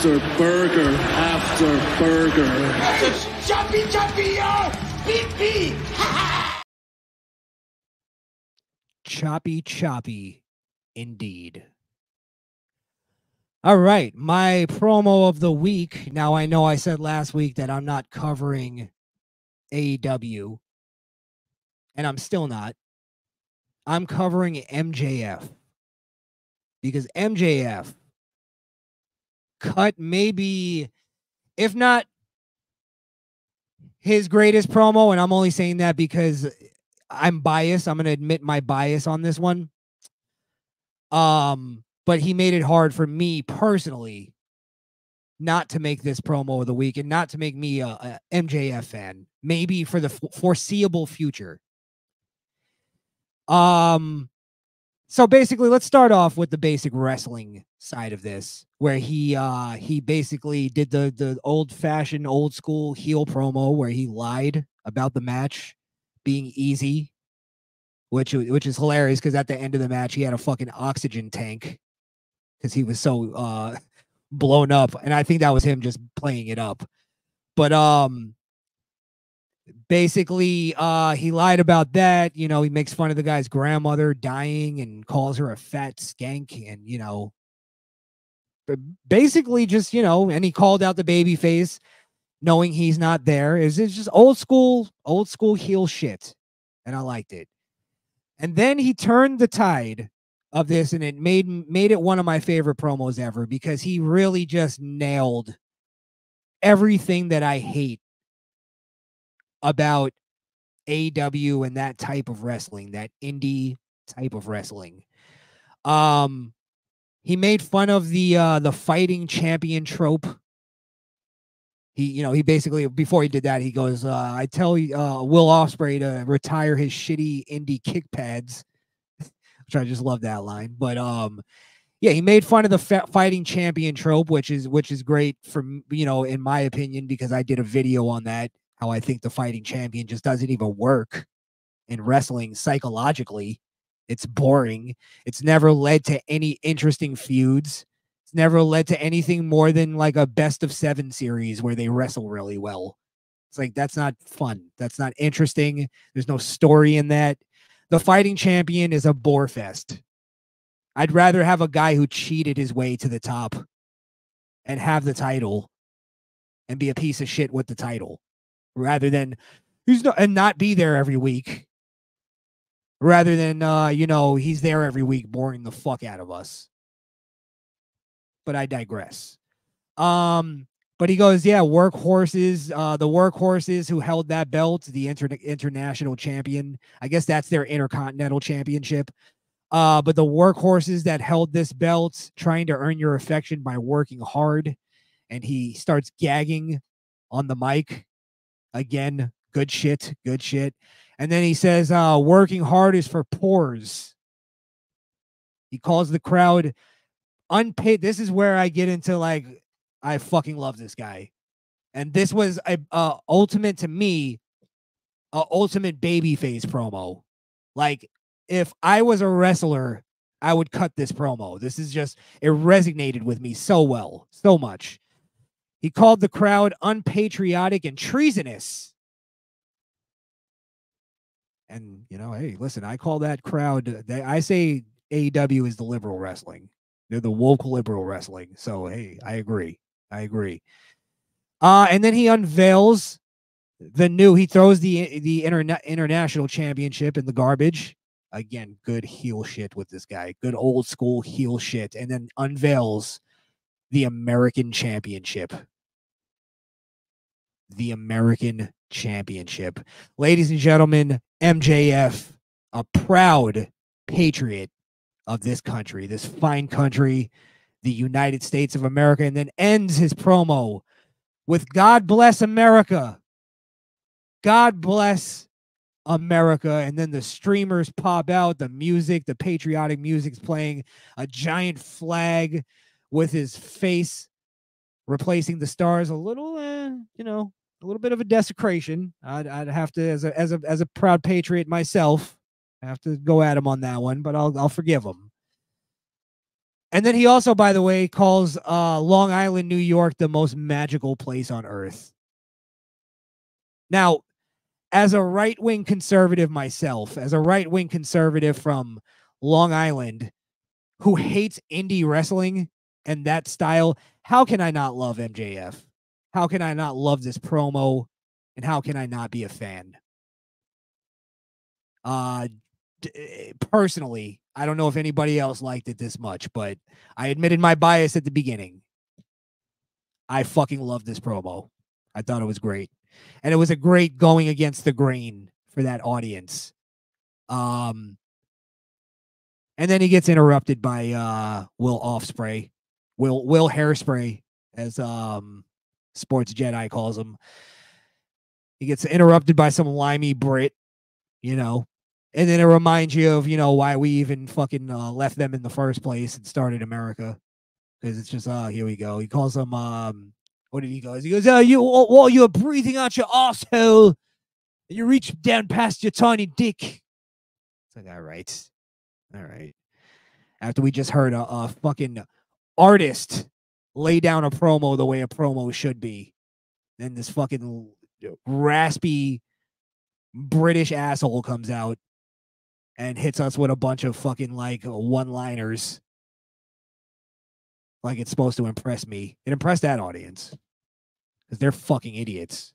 after burger after burger. Choppy, beep, beep. Choppy, indeed. All right, my promo of the week. Now, I know I said last week that I'm not covering AEW, and I'm still not. I'm covering MJF because MJF cut maybe, if not his greatest promo, and I'm only saying that because I'm biased. I'm going to admit my bias on this one. But he made it hard for me personally not to make this promo of the week and not to make me a MJF fan, maybe for the foreseeable future. So basically, let's start off with the basic wrestling side of this, where he basically did the old-fashioned, old-school heel promo where he lied about the match being easy, which is hilarious because at the end of the match he had a fucking oxygen tank because he was so blown up, and I think that was him just playing it up. But basically he lied about that. You know, he makes fun of the guy's grandmother dying and calls her a fat skank, and you know, basically just, you know, and he called out the baby face knowing he's not there. It's just old school heel shit, and I liked it. And then he turned the tide of this, and it made it one of my favorite promos ever because he really just nailed everything that I hate about AEW and that type of wrestling, that indie type of wrestling. He made fun of the fighting champion trope. He basically, before he did that, he goes, I tell you, Will Ospreay to retire his shitty indie kick pads, which I just love that line. But yeah, he made fun of the fighting champion trope, which is great for, you know, in my opinion, because I did a video on that, how I think the fighting champion just doesn't even work in wrestling psychologically. It's boring. It's never led to any interesting feuds. It's never led to anything more than like a best of 7 series where they wrestle really well. It's like, that's not fun. That's not interesting. There's no story in that. The fighting champion is a bore fest. I'd rather have a guy who cheated his way to the top and have the title and be a piece of shit with the title, rather than not be there every week, rather than you know, he's there every week boring the fuck out of us. But I digress. But he goes, yeah, workhorses, the workhorses who held that belt, the international champion. I guess that's their intercontinental championship. But the workhorses that held this belt, trying to earn your affection by working hard. And he starts gagging on the mic. Again, good shit. And then he says, working hard is for pores. He calls the crowd unpaid. This is where I get into, like, I fucking love this guy. And this was a ultimate, to me, ultimate babyface promo. Like, if I was a wrestler, I would cut this promo. This is just, it resonated with me so well, so much. He called the crowd unpatriotic and treasonous. And, you know, hey, listen, I call that crowd, I say AEW is the liberal wrestling. They're the woke liberal wrestling. So, hey, I agree. And then he unveils he throws the international championship in the garbage. Again, good heel shit with this guy. Good old school heel shit. And then unveils the American Championship. The American Championship. Ladies and gentlemen, MJF, a proud patriot of this country, this fine country, the United States of America, and then ends his promo with God bless America. God bless America. And then the streamers pop out, the music, the patriotic music's playing, a giant flag with his face replacing the stars. A little, you know, a little bit of a desecration. I'd have to, as a proud patriot myself, I have to go at him on that one, but I'll forgive him. And then he also, by the way, calls Long Island, New York, the most magical place on earth. Now, as a right-wing conservative myself, as a right-wing conservative from Long Island who hates indie wrestling and that style, how can I not love MJF? How can I not love this promo? And how can I not be a fan? Personally, I don't know if anybody else liked it this much, but I admitted my bias at the beginning. I fucking love this promo. I thought it was great. And it was a great going against the grain for that audience. And then he gets interrupted by Will Offspray. Will Hairspray, as Sports Jedi calls him. He gets interrupted by some limey Brit, you know. And then it reminds you of, why we even fucking left them in the first place and started America. Because it's just, here we go. He calls them, what did he go? He goes, while you're breathing out your asshole, and you reach down past your tiny dick. It's like, all right. After we just heard a fucking artist lay down a promo the way a promo should be. Then this fucking raspy British asshole comes out and hits us with a bunch of fucking one-liners. Like it's supposed to impress me. It impressed that audience. Because they're fucking idiots.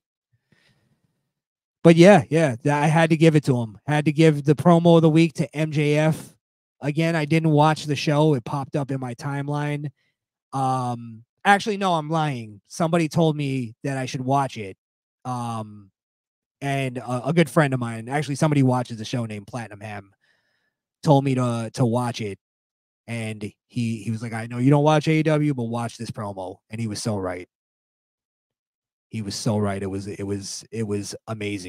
But yeah, I had to give it to him. Had to give the promo of the week to MJF. Again, I didn't watch the show. It popped up in my timeline. Actually, no, I'm lying. Somebody told me that I should watch it. And a good friend of mine, actually somebody watches the show named Platinum Ham, told me to watch it. And he was like, I know you don't watch AEW, but watch this promo. And he was so right. It was amazing.